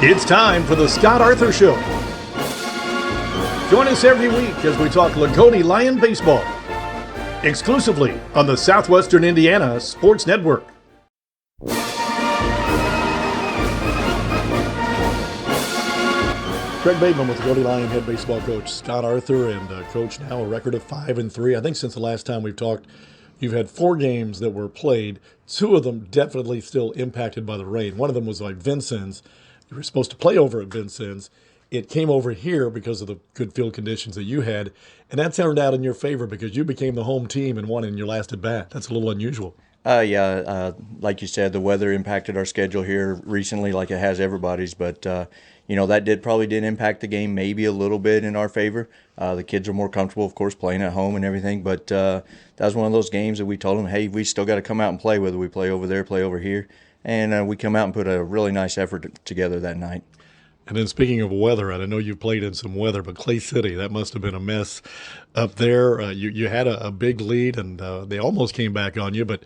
It's time for the Scott Arthur Show. Join us every week as we talk Loogootee Lion baseball, exclusively on the Southwestern Indiana Sports Network. Craig Bateman with Loogootee Lion head baseball coach Scott Arthur, and coach now a record of 5-3. I think since the last time we've talked, you've had 4 games that were played. 2 of them definitely still impacted by the rain. One of them was like Vincennes. You were supposed to play over at Vincennes. It came over here because of the good field conditions that you had, and that turned out in your favor because you became the home team and won in your last at bat. That's a little unusual. Like you said, the weather impacted our schedule here recently, like it has everybody's. But that probably did impact the game maybe a little bit in our favor. The kids are more comfortable, of course, playing at home and everything. But that was one of those games that we told them, hey, we still got to come out and play, whether we play over there, play over here. And we come out and put a really nice effort together that night. And then speaking of weather, and I know you played in some weather, but Clay City, that must have been a mess up there. You had a big lead, and they almost came back on you, but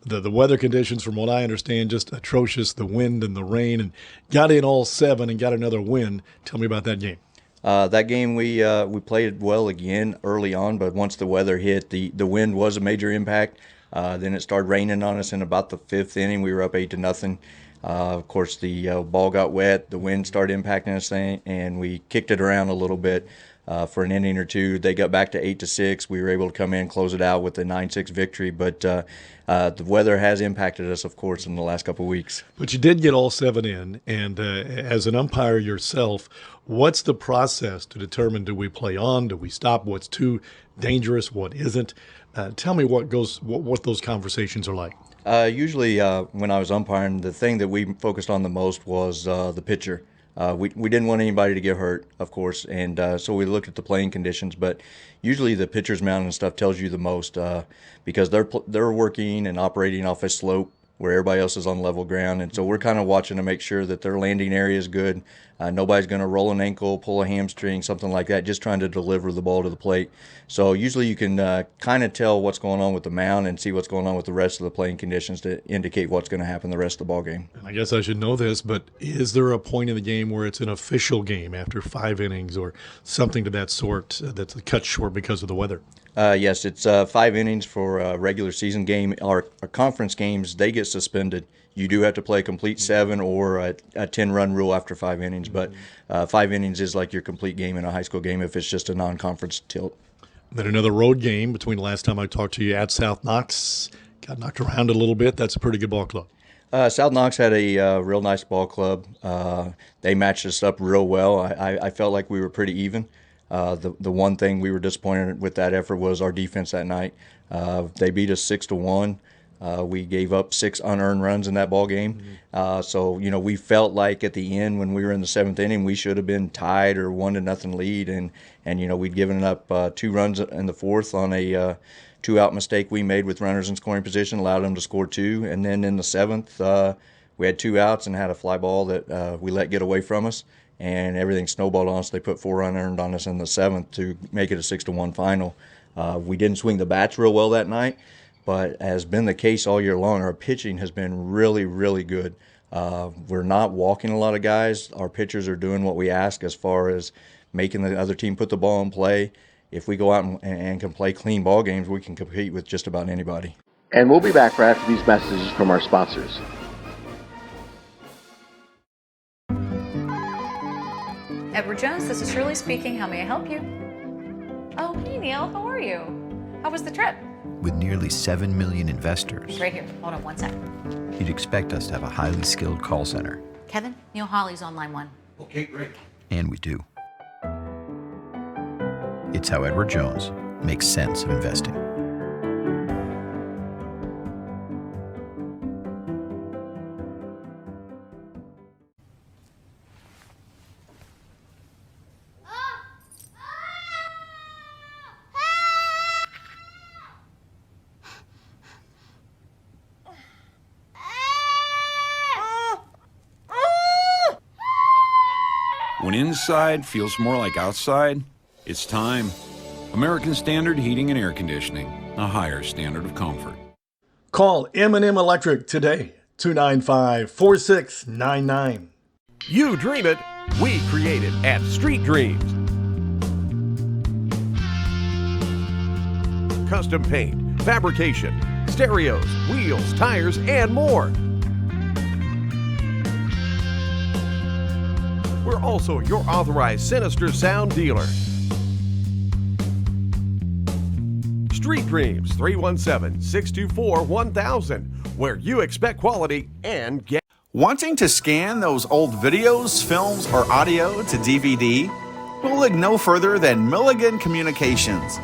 the weather conditions, from what I understand, just atrocious, the wind and the rain, and got in all 7 and got another win. Tell me about that game. That game we played well again early on, but once the weather hit, the wind was a major impact. Then it started raining on us in about the 5th inning. We were up 8-0. Of course, the ball got wet, the wind started impacting us, and we kicked it around a little bit for an inning or two. They got back to 8-6. We were able to come in and close it out with a 9-6 victory. But the weather has impacted us, of course, in the last couple of weeks. But you did get all 7 in, and as an umpire yourself, what's the process to determine, do we play on, do we stop, what's too dangerous, what isn't? Tell me what those conversations are like. Usually when I was umpiring, the thing that we focused on the most was the pitcher. We didn't want anybody to get hurt, of course, and so we looked at the playing conditions. But usually the pitcher's mound and stuff tells you the most because they're working and operating off a slope where everybody else is on level ground, and so we're kind of watching to make sure that their landing area is good. Nobody's going to roll an ankle, pull a hamstring, something like that, just trying to deliver the ball to the plate. So usually you can kind of tell what's going on with the mound and see what's going on with the rest of the playing conditions to indicate what's going to happen the rest of the ball game. And I guess I should know this, but is there a point in the game where it's an official game after 5 innings or something to that sort that's cut short because of the weather? Yes, it's 5 innings for a regular season game. Our conference games, they get suspended. You do have to play a complete 7 or a 10-run rule after 5 innings, but 5 innings is like your complete game in a high school game if it's just a non-conference tilt. Then another road game between the last time I talked to you at South Knox. Got knocked around a little bit. That's a pretty good ball club. South Knox had a real nice ball club. They matched us up real well. I felt like we were pretty even. The one thing we were disappointed with that effort was our defense that night. They beat us 6-1. We gave up 6 unearned runs in that ball game. So we felt like at the end when we were in the 7th inning, we should have been tied or 1-0 lead, and we'd given up 2 runs in the 4th on a 2-out mistake we made with runners in scoring position, allowed them to score 2, and then in the 7th we had 2 outs and had a fly ball that we let get away from us. And everything snowballed on us. They put 4 unearned on us in the 7th to make it a 6-1 final. We didn't swing the bats real well that night, but has been the case all year long. Our pitching has been really, really good. We're not walking a lot of guys. Our pitchers are doing what we ask as far as making the other team put the ball in play. If we go out and can play clean ball games, we can compete with just about anybody. And we'll be back right after these messages from our sponsors. Edward Jones, this is Shirley speaking. How may I help you? Oh, hey Neil, how are you? How was the trip? With nearly 7 million investors, Right here. Hold on one second. you'd expect us to have a highly skilled call center. Kevin, Neil Hawley's on line 1. Okay, great. And we do. It's how Edward Jones makes sense of investing. When inside feels more like outside, it's time. American Standard Heating and Air Conditioning, a higher standard of comfort. Call M&M Electric today, 295-4699. You dream it, we create it at Street Dreams. Custom paint, fabrication, stereos, wheels, tires, and more. We're also your authorized Sinister Sound dealer. Street Dreams, 317-624-1000, where you expect quality and get. Wanting to scan those old videos, films, or audio to DVD? We'll look no further than Milligan Communications.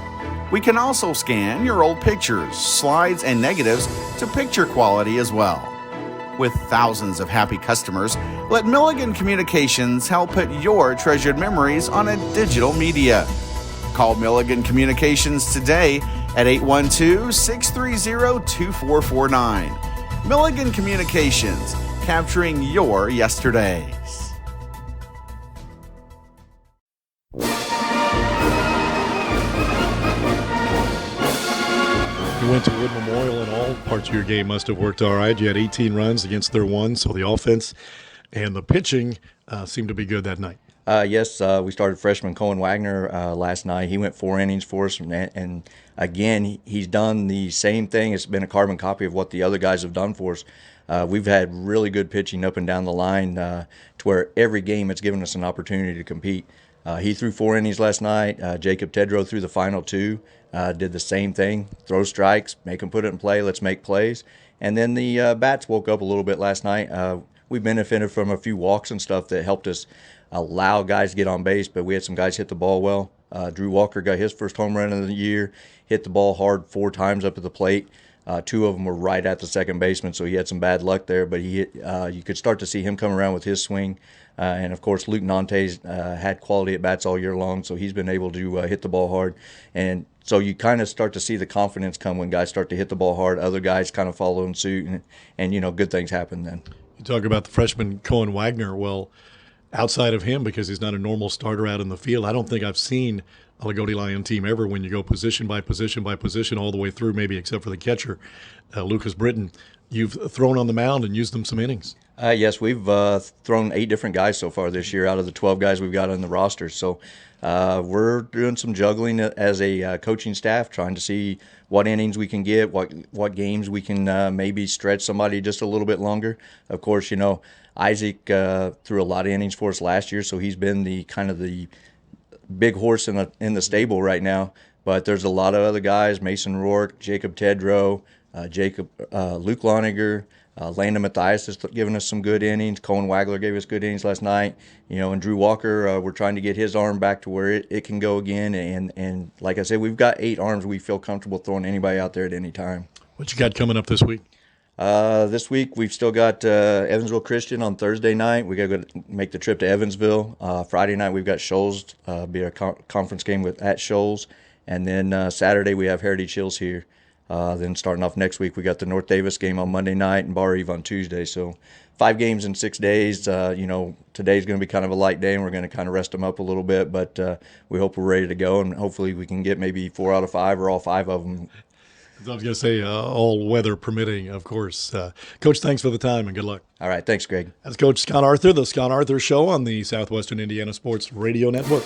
We can also scan your old pictures, slides, and negatives to picture quality as well. With thousands of happy customers, let Milligan Communications help put your treasured memories on a digital media. Call Milligan Communications today at 812-630-2449. Milligan Communications, capturing your yesterdays. You went to Wood Memorial, and all parts of your game must have worked all right. You had 18 runs against their 1, so the offense and the pitching seemed to be good that night. Yes, we started freshman Cohen Wagner last night. He went 4 innings for us, and again, he's done the same thing. It's been a carbon copy of what the other guys have done for us. We've had really good pitching up and down the line to where every game it's given us an opportunity to compete. He threw 4 innings last night. Jacob Tedrow threw the final 2, did the same thing, throw strikes, make them put it in play, let's make plays. And then the bats woke up a little bit last night. We benefited from a few walks and stuff that helped us allow guys to get on base, but we had some guys hit the ball well. Drew Walker got his first home run of the year, hit the ball hard 4 times up at the plate. 2 of them were right at the second baseman, so he had some bad luck there, but you could start to see him come around with his swing. And, of course, Luke Nantes had quality at-bats all year long, so he's been able to hit the ball hard. And so you kind of start to see the confidence come when guys start to hit the ball hard. Other guys kind of follow in suit, and good things happen then. You talk about the freshman Cohen Wagner. Well, outside of him, because he's not a normal starter out in the field, I don't think I've seen a Loogootee Lion team ever when you go position by position by position all the way through, maybe except for the catcher, Lucas Britton. You've thrown on the mound and used them some innings. Yes, we've thrown 8 different guys so far this year out of the 12 guys we've got on the roster. So we're doing some juggling as a coaching staff, trying to see what innings we can get, what games we can maybe stretch somebody just a little bit longer. Of course, Isaac threw a lot of innings for us last year, so he's been the kind of the big horse in the stable right now. But there's a lot of other guys: Mason Rourke, Jacob Tedrow, Luke Loniger, Landon Mathias has given us some good innings. Cohen Wagler gave us good innings last night. And Drew Walker, we're trying to get his arm back to where it can go again. And like I said, we've got 8 arms we feel comfortable throwing anybody out there at any time. What you got coming up this week? This week we've still got Evansville Christian on Thursday night. We got to go make the trip to Evansville. Friday night we've got Shoals, be a conference game at Shoals. And then Saturday we have Heritage Hills here. Then starting off next week, we got the North Davis game on Monday night and Bar Eve on Tuesday. So 5 games in 6 days. Today's going to be kind of a light day, and we're going to kind of rest them up a little bit. But we hope we're ready to go, and hopefully we can get maybe 4 out of 5 or all 5 of them. I was going to say all weather permitting, of course. Coach, thanks for the time and good luck. All right. Thanks, Greg. That's Coach Scott Arthur, the Scott Arthur Show on the Southwestern Indiana Sports Radio Network.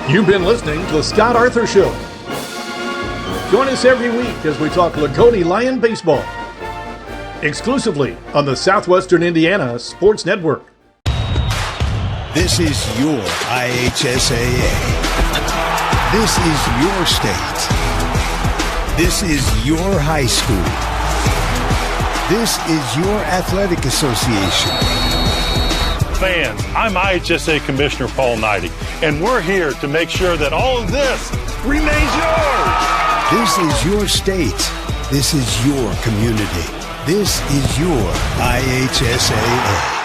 You've been listening to the Scott Arthur Show. Join us every week as we talk Loogootee Lion baseball, exclusively on the Southwestern Indiana Sports Network. This is your IHSAA. This is your state. This is your high school. This is your athletic association. Fans, I'm IHSA Commissioner Paul Knighty, and we're here to make sure that all of this remains yours. This is your state. This is your community. This is your IHSAA.